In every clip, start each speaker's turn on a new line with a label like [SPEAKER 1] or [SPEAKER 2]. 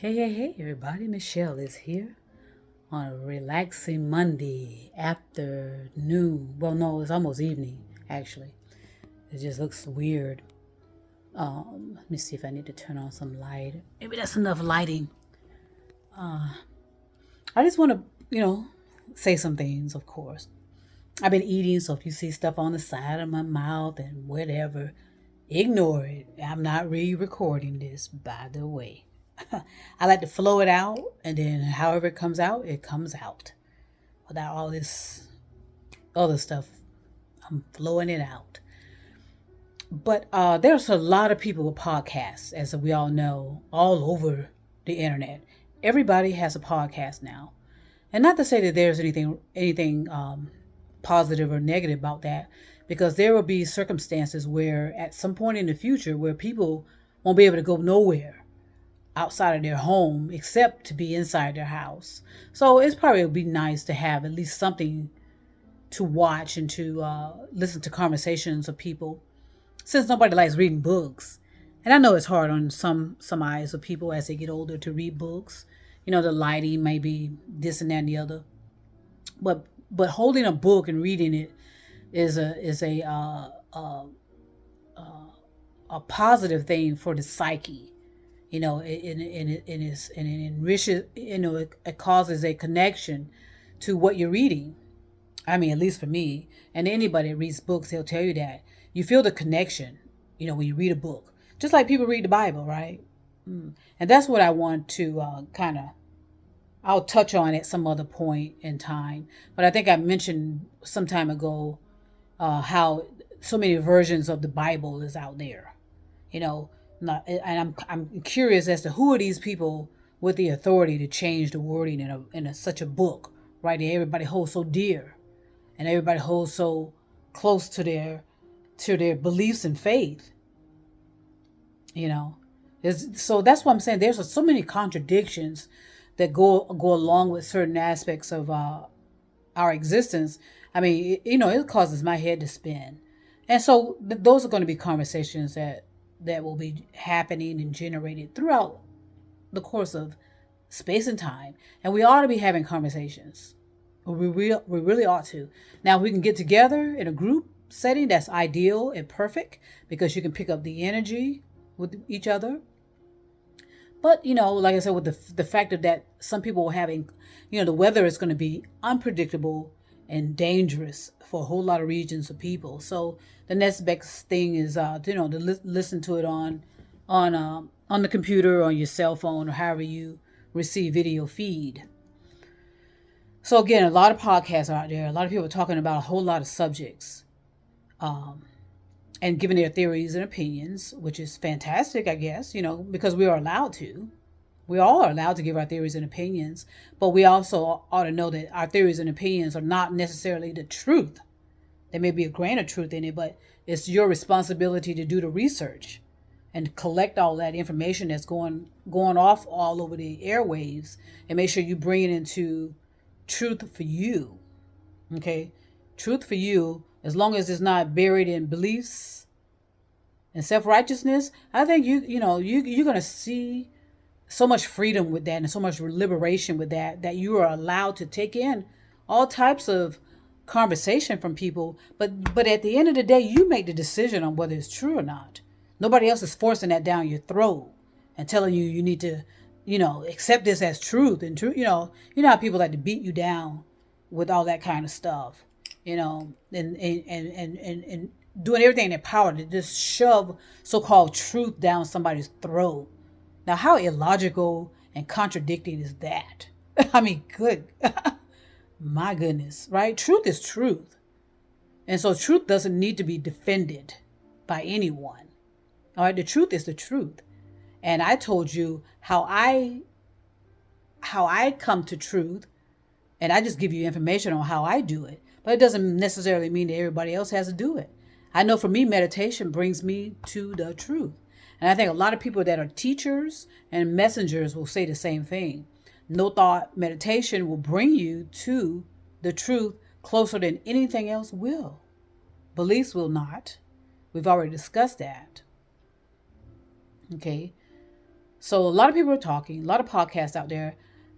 [SPEAKER 1] Hey, everybody. Michelle is here on a relaxing Monday afternoon. Well, no, it's almost evening, actually. It just looks weird. Let me see if I need to turn on some light. Maybe that's enough lighting. I just want to, say some things, of course. I've been eating, so if you see stuff on the side of my mouth and whatever, ignore it. I'm not re-recording this, by the way. I like to flow it out, and then however it comes out. Without all this other stuff, I'm flowing it out. But there's a lot of people with podcasts, as we all know, all over the internet. Everybody has a podcast now, and not to say that there's anything positive or negative about that, because there will be circumstances where, at some point in the future, where people won't be able to go nowhere outside of their home except to be inside their house. So it's probably would be nice to have at least something to watch and to listen to conversations of people, since nobody likes reading books. And I know it's hard on some eyes of people as they get older to read books. The lighting may be this and that and the other. But holding a book and reading it is a positive thing for the psyche. And it enriches. It causes a connection to what you're reading. I mean, at least for me, and anybody that reads books, they'll tell you that you feel the connection. When you read a book, just like people read the Bible, right? And that's what I want to I'll touch on at some other point in time. But I think I mentioned some time ago how so many versions of the Bible is out there. You know, and I'm curious as to who are these people with the authority to change the wording in such a book, right? That everybody holds so dear, and everybody holds so close to their beliefs and faith. You know, so that's what I'm saying. There's so many contradictions that go along with certain aspects of our existence. I mean, it causes my head to spin, and so those are going to be conversations that will be happening and generated throughout the course of space and time, and we ought to be having conversations. We really ought to. Now, if we can get together in a group setting, that's ideal and perfect, because you can pick up the energy with each other. But like I said, with the fact of that, some people are having, the weather is going to be unpredictable and dangerous for a whole lot of regions of people. So the next best thing is, to listen to it on the computer, on your cell phone, or however you receive video feed. So again, a lot of podcasts are out there. A lot of people are talking about a whole lot of subjects, and giving their theories and opinions, which is fantastic, I guess, because we are allowed to. We all are allowed to give our theories and opinions, but we also ought to know that our theories and opinions are not necessarily the truth. There may be a grain of truth in it, but it's your responsibility to do the research and collect all that information that's going off all over the airwaves, and make sure you bring it into truth for you. Okay? Truth for you, as long as it's not buried in beliefs and self-righteousness. I think you're going to see so much freedom with that, and so much liberation with that you are allowed to take in all types of conversation from people. But at the end of the day, you make the decision on whether it's true or not. Nobody else is forcing that down your throat and telling you need to accept this as truth. And true, how people like to beat you down with all that kind of stuff, and doing everything in their power to just shove so-called truth down somebody's throat. Now, how illogical and contradicting is that? I mean, good, my goodness, right? Truth is truth. And so truth doesn't need to be defended by anyone. All right, the truth is the truth. And I told you how I come to truth, and I just give you information on how I do it. But it doesn't necessarily mean that everybody else has to do it. I know for me, meditation brings me to the truth. And I think a lot of people that are teachers and messengers will say the same thing. No thought meditation will bring you to the truth closer than anything else will. Beliefs will not. We've already discussed that. Okay. So a lot of people are talking, a lot of podcasts out there,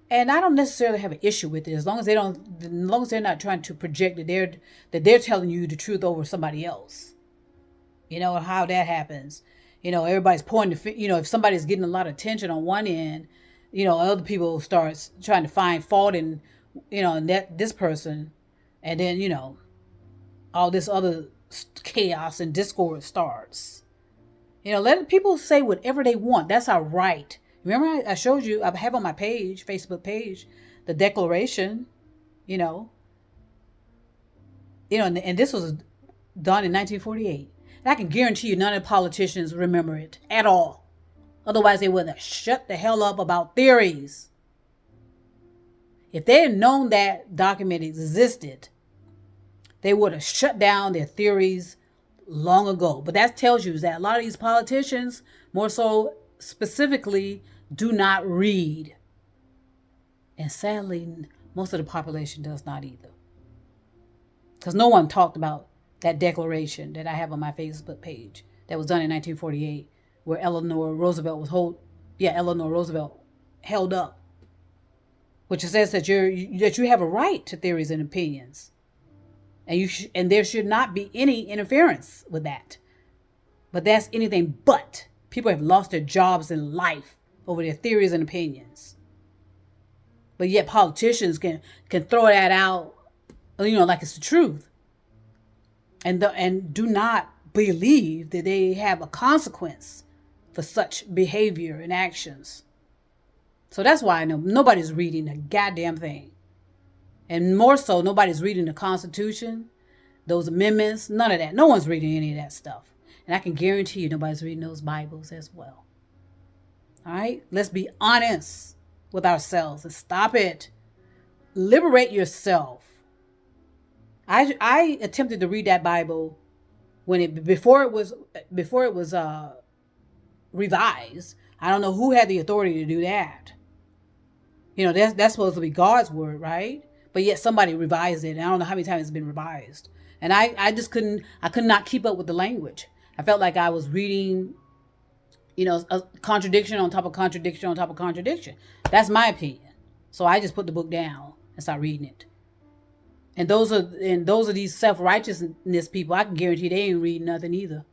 [SPEAKER 1] and I don't necessarily have an issue with it as long as they're not trying to project that they're telling you the truth over somebody else. You know how that happens. Everybody's pointing if somebody's getting a lot of attention on one end, other people starts trying to find fault in, in this person, and then all this other chaos and discord starts. Let people say whatever they want. That's our right. Remember, I showed you, I have on my page, Facebook page, the Declaration, you know, and this was done in 1948. And I can guarantee you none of the politicians remember it at all. Otherwise, they would have shut the hell up about theories. If they had known that document existed, they would have shut down their theories long ago. But that tells you that a lot of these politicians, more so specifically, do not read. And sadly, most of the population does not either. Because no one talked about that declaration that I have on my Facebook page that was done in 1948, where Eleanor Roosevelt held up, which says that you have a right to theories and opinions, and there should not be any interference with that. But that's anything but. People have lost their jobs in life over their theories and opinions. But yet politicians can throw that out, like it's the truth, and do not believe that they have a consequence for such behavior and actions. So that's why I know nobody's reading a goddamn thing. And more so, nobody's reading the Constitution, those amendments, none of that. No one's reading any of that stuff. And I can guarantee you nobody's reading those Bibles as well. All right? Let's be honest with ourselves and stop it. Liberate yourself. I attempted to read that Bible before it was revised. I don't know who had the authority to do that. That's supposed to be God's word, right? But yet somebody revised it, and I don't know how many times it's been revised. And I could not keep up with the language. I felt like I was reading, a contradiction on top of contradiction on top of contradiction. That's my opinion. So I just put the book down and started reading it. And those are these self-righteousness people. I can guarantee they ain't reading nothing either.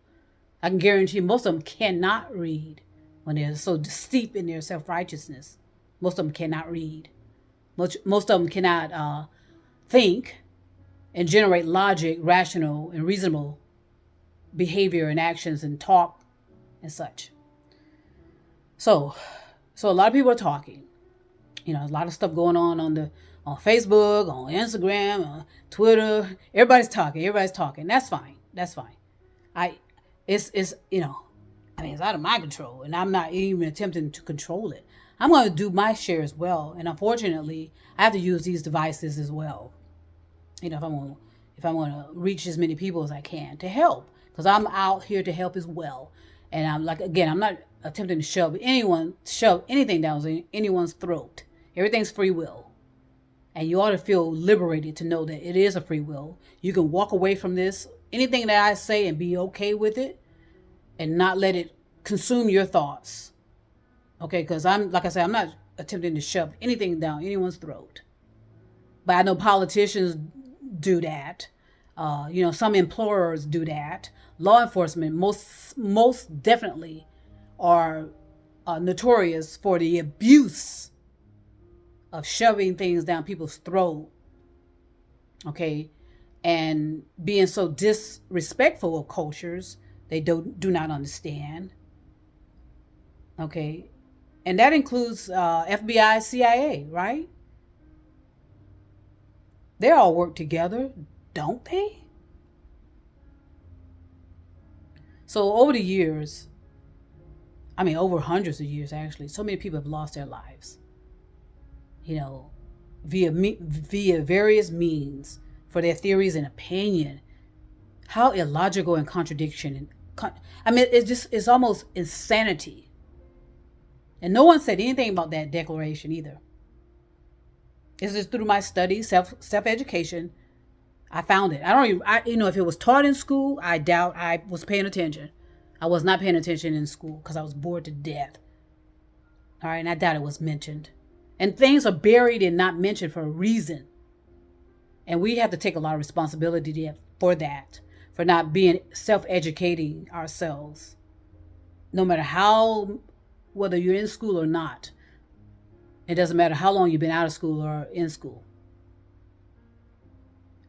[SPEAKER 1] I can guarantee most of them cannot read when they're so steep in their self-righteousness. Most of them cannot read. Most of them cannot think and generate logic, rational, and reasonable behavior and actions and talk and such. So a lot of people are talking. A lot of stuff going on Facebook, on Instagram, on Twitter. Everybody's talking. That's fine. It's out of my control, and I'm not even attempting to control it. I'm going to do my share as well, and unfortunately, I have to use these devices as well. If I'm going to reach as many people as I can to help, because I'm out here to help as well. And I'm not attempting to shove anything down anyone's throat. Everything's free will. And you ought to feel liberated to know that it is a free will. You can walk away from anything that I say, and be okay with it and not let it consume your thoughts. Okay, because I'm not attempting to shove anything down anyone's throat. But I know politicians do that. Some employers do that. Law enforcement most definitely are notorious for the abuse of shoving things down people's throat. Okay, and being so disrespectful of cultures they do not understand. Okay, and that includes FBI, CIA, right? They all work together, don't they? So over the years, over hundreds of years actually, so many people have lost their lives. Via various means for their theories and opinion. How illogical and contradiction. It's almost insanity. And no one said anything about that declaration either. It's just through my studies, self-education, I found it. If it was taught in school, I doubt I was paying attention. I was not paying attention in school because I was bored to death. All right, and I doubt it was mentioned. And things are buried and not mentioned for a reason. And we have to take a lot of responsibility for that, for not being self-educating ourselves. No matter how, whether you're in school or not, it doesn't matter how long you've been out of school or in school.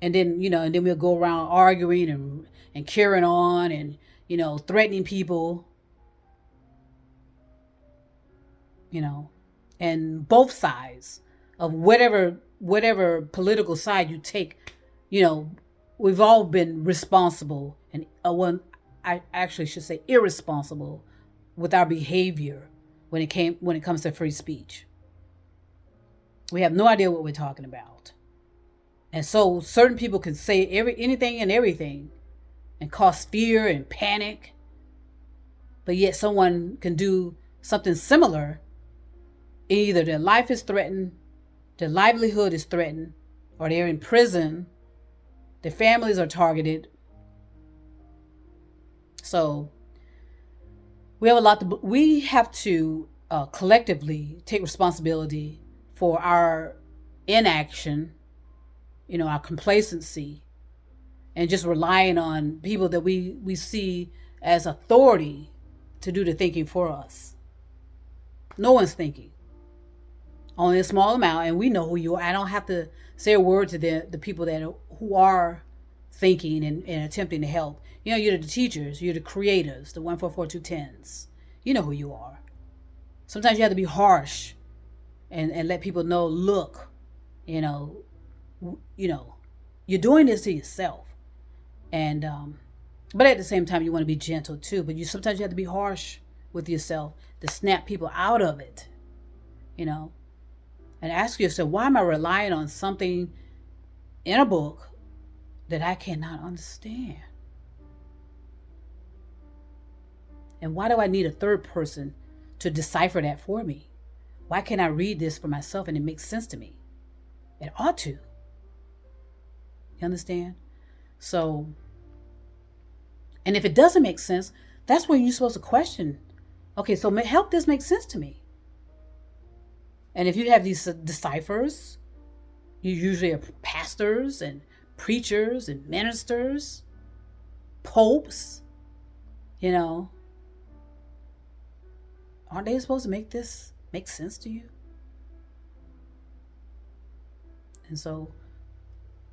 [SPEAKER 1] And then, and then we'll go around arguing and carrying on and, threatening people, and both sides of whatever political side you take, we've all been responsible and one I actually should say irresponsible with our behavior when it comes to free speech. We have no idea what we're talking about. And so certain people can say anything and everything and cause fear and panic. But yet someone can do something similar. Either their life is threatened, their livelihood is threatened, or they're in prison, their families are targeted. So we have to collectively take responsibility for our inaction, our complacency, and just relying on people that we see as authority to do the thinking for us. No one's thinking. Only a small amount, and we know who you are. I don't have to say a word to the people who are thinking and attempting to help. You're the teachers, you're the creators, the 144210s. You know who you are. Sometimes you have to be harsh and let people know, look, you're doing this to yourself. And but at the same time you want to be gentle too, but sometimes you have to be harsh with yourself to snap people out of it. And ask yourself, why am I relying on something in a book that I cannot understand? And why do I need a third person to decipher that for me? Why can't I read this for myself and it makes sense to me? It ought to. You understand? So, and if it doesn't make sense, that's when you're supposed to question. Okay, so help this make sense to me. And if you have these deciphers, you usually are pastors and preachers and ministers, popes, aren't they supposed to make this make sense to you? And so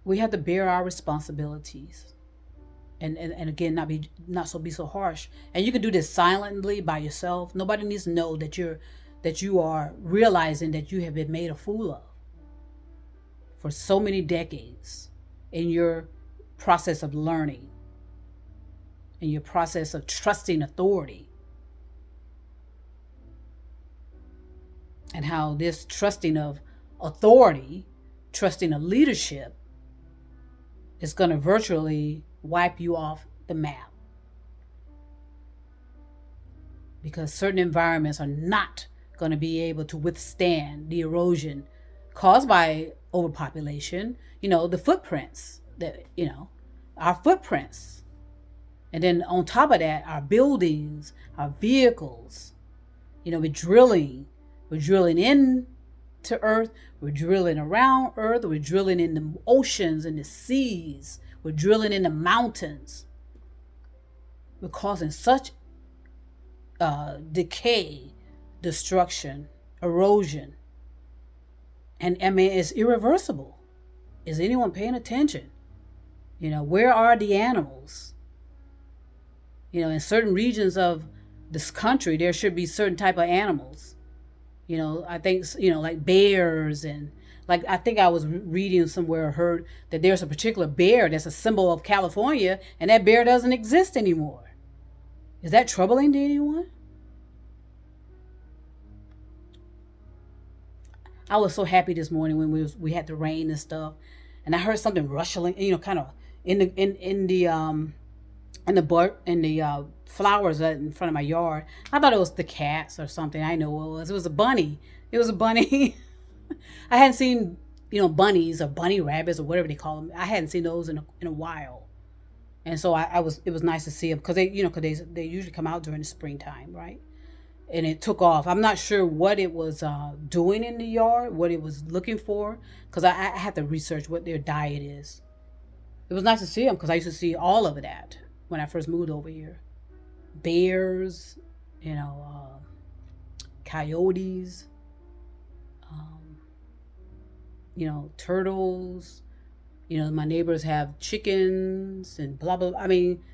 [SPEAKER 1] we have to bear our responsibilities and again, be so harsh. And you can do this silently by yourself. Nobody needs to know that you are realizing that you have been made a fool of for so many decades in your process of learning, in your process of trusting authority, and how this trusting of authority, trusting of leadership, is going to virtually wipe you off the map. Because certain environments are not going to be able to withstand the erosion caused by overpopulation, the footprints our footprints. And then on top of that, our buildings, our vehicles, we're drilling into earth, we're drilling around earth, we're drilling in the oceans and the seas, we're drilling in the mountains. We're causing such decay, destruction, erosion. And it's irreversible. Is anyone paying attention? Where are the animals? In certain regions of this country, there should be certain type of animals. I think, like bears and I think I was reading somewhere or heard that there's a particular bear that's a symbol of California and that bear doesn't exist anymore. Is that troubling to anyone? I was so happy this morning when we had the rain and stuff, and I heard something rustling, kind of in the flowers in front of my yard. I thought it was the cats or something. I know what it was. It was a bunny. It was a bunny. I hadn't seen bunnies or bunny rabbits or whatever they call them. I hadn't seen those in a while, and so it was nice to see them because they usually come out during the springtime, right? and it took off. I'm not sure what it was doing in the yard, what it was looking for, because I had to research what their diet is. It was nice to see them because I used to see all of that when I first moved over here. Bears, you know, coyotes, um, turtles. My neighbors have chickens and blah blah. I mean,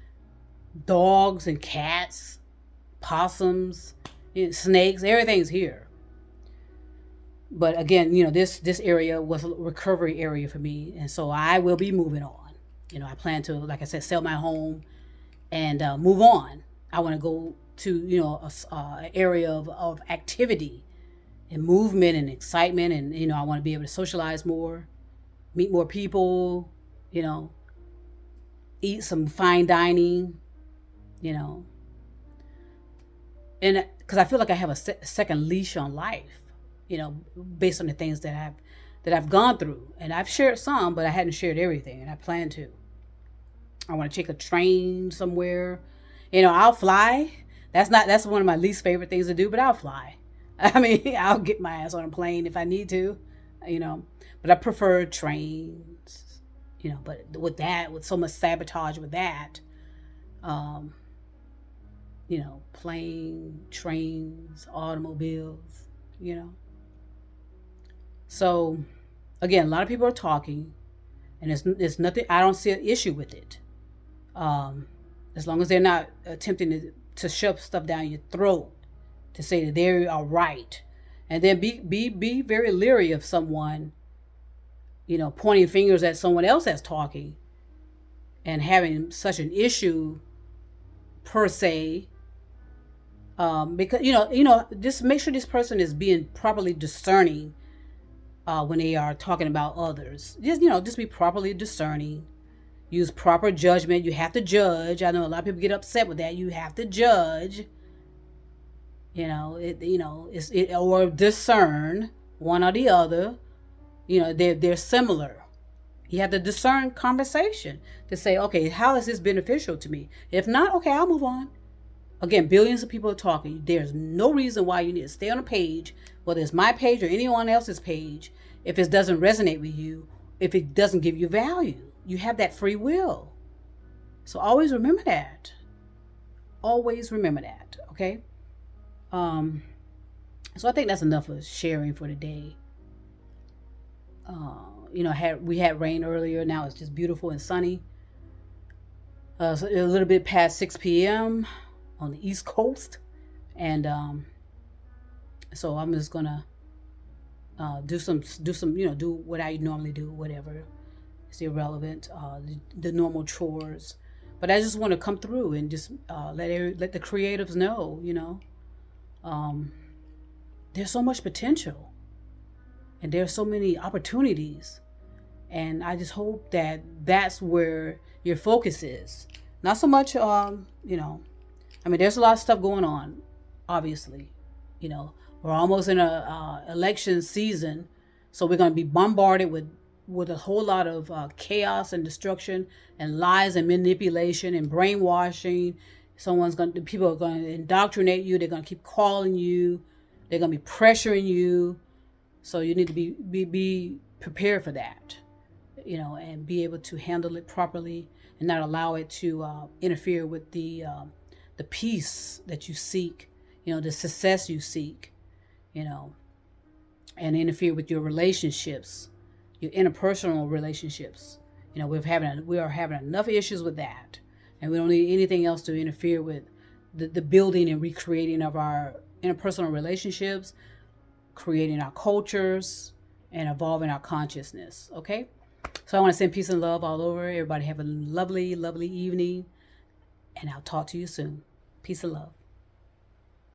[SPEAKER 1] dogs and cats, possums, snakes. Everything's here. But again, this area was a recovery area for me, and so I will be moving on. I plan to, like I said, sell my home and move on. I want to go to an area of activity and movement and excitement, and I want to be able to socialize more, meet more people, you know, eat some fine dining, you know, and because I feel like I have a second leash on life, based on the things that I've gone through, and I've shared some, but I hadn't shared everything, and I plan to. I want to take a train somewhere. I'll fly. That's one of my least favorite things to do, but I'll fly. I mean, I'll get my ass on a plane if I need to, you know. But I prefer trains, But with so much sabotage with that, um, plane, trains, automobiles, So, again, a lot of people are talking, and there's nothing. I don't see an issue with it. As long as they're not attempting to shove stuff down your throat to say that they are right, and then be very leery of someone, pointing fingers at someone else that's talking, and having such an issue per se. Because just make sure this person is being properly discerning when they are talking about others. Just be properly discerning. Use proper judgment. You have to judge. I know a lot of people get upset with that. You have to judge. Or discern one or the other. They're similar. You have to discern conversation to say, okay, how is this beneficial to me? If not, okay, I'll move on. Again, billions of people are talking. There's no reason why you need to stay on a page, whether it's my page or anyone else's page, if it doesn't resonate with you, if it doesn't give you value. You have that free will. So always remember that. Always remember that, okay? So I think that's enough of sharing for today. We had rain earlier. Now it's just beautiful and sunny. So a little bit past 6 p.m. on the East Coast, and so I'm just gonna do what I normally do, whatever. It's irrelevant, the normal chores, but I just want to come through and just let the creatives know, there's so much potential, and there's so many opportunities, and I just hope that that's where your focus is. Not so much, I mean, there's a lot of stuff going on, obviously. We're almost in a election season, so we're going to be bombarded with a whole lot of chaos and destruction and lies and manipulation and brainwashing. People are going to indoctrinate you. They're going to keep calling you. They're going to be pressuring you. So you need to be prepared for that, and be able to handle it properly and not allow it to interfere with the peace that you seek, the success you seek, and interfere with your relationships, your interpersonal relationships. We are having enough issues with that, and we don't need anything else to interfere with the building and recreating of our interpersonal relationships, creating our cultures, and evolving our consciousness. Okay, so I want to send peace and love all over. Everybody have a lovely, lovely evening, and I'll talk to you soon. Peace and love.